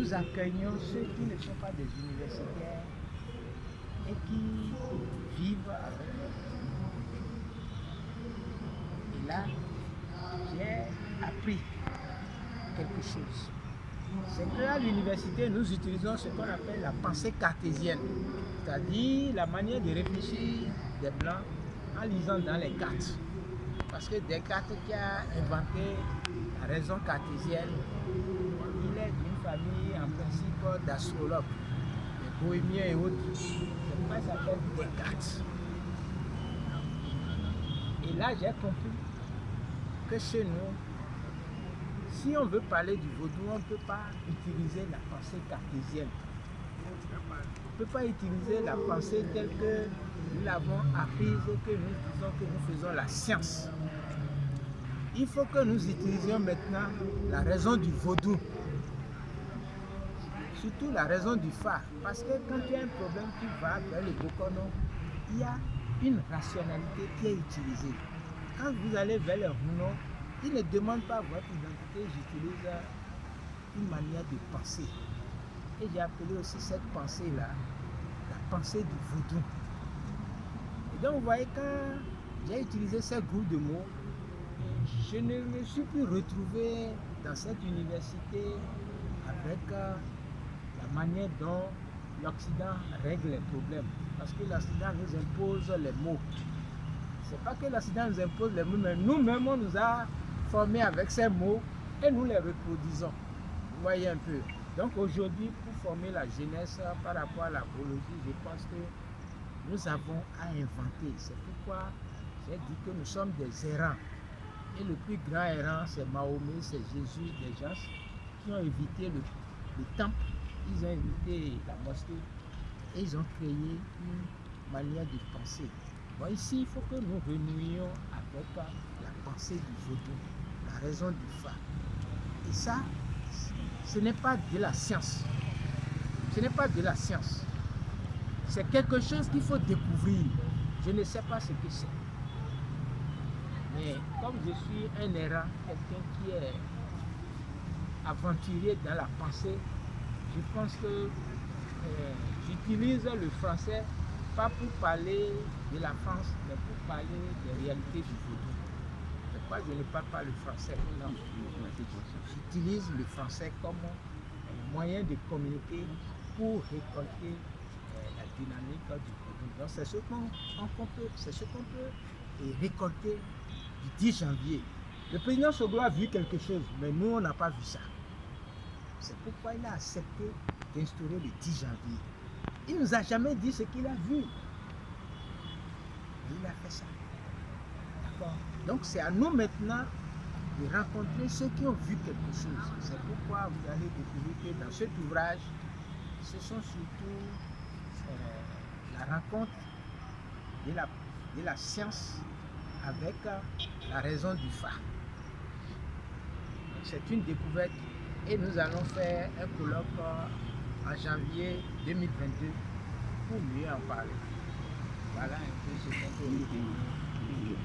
nous accueillons ceux qui ne sont pas des universitaires et qui vivent avec nous. Et là, j'ai appris quelque chose. C'est qu'à l'université, nous utilisons ce qu'on appelle la pensée cartésienne, c'est-à-dire la manière de réfléchir des Blancs en lisant dans les cartes. Parce que Descartes qui a inventé la raison cartésienne, il est d'une famille en principe d'astrologues, des bohémiens et autres. C'est pourquoi il s'appelle Descartes. Et là, j'ai compris que chez nous, si on veut parler du vaudou, on ne peut pas utiliser la pensée cartésienne. On ne peut pas utiliser la pensée telle que nous l'avons apprise et que nous disons que nous faisons la science. Il faut que nous utilisions maintenant la raison du vaudou. Surtout la raison du phare. Parce que quand il y a un problème qui va vers le Bokono, il y a une rationalité qui est utilisée. Quand vous allez vers le Huno, ils ne demandent pas votre identité, j'utilise une manière de penser. Et j'ai appelé aussi cette pensée-là, la pensée du vaudou. Et donc vous voyez, quand j'ai utilisé ce groupe de mots, je ne me suis plus retrouvé dans cette université avec la manière dont l'Occident règle les problèmes. Parce que l'Occident nous impose les mots. C'est pas que l'Occident nous impose les mots, mais nous-mêmes on nous a formés avec ces mots et nous les reproduisons. Vous voyez un peu. Donc aujourd'hui, pour former la jeunesse par rapport à la biologie, je pense que nous avons à inventer. C'est pourquoi j'ai dit que nous sommes des errants. Et le plus grand errant, c'est Mahomet, c'est Jésus, des gens qui ont évité le temple, ils ont évité la mosquée et ils ont créé une manière de penser. Bon, ici, il faut que nous renouions avec la pensée du vaudou, la raison du phare. Et ça, ce n'est pas de la science. Ce n'est pas de la science. C'est quelque chose qu'il faut découvrir. Je ne sais pas ce que c'est. Mais comme je suis un errant, quelqu'un qui est aventurier dans la pensée, je pense que j'utilise le français pas pour parler de la France, mais pour parler des réalités du vaudou. C'est pourquoi je ne parle pas le français. Non. J'utilise le français comme moyen de communiquer pour récolter la dynamique du vaudou. Donc c'est ce qu'on peut récolter du 10 janvier. Le président Soglo a vu quelque chose, mais nous on n'a pas vu ça. C'est pourquoi il a accepté d'instaurer le 10 janvier. Il ne nous a jamais dit ce qu'il a vu. Il a fait ça. D'accord. Donc c'est à nous maintenant de rencontrer ceux qui ont vu quelque chose. C'est pourquoi vous allez découvrir que dans cet ouvrage, ce sont surtout la rencontre de la science avec la raison du phare. C'est une découverte et nous allons faire un colloque en janvier 2022 pour mieux en parler. Voilà un peu ce qu'on peut dire.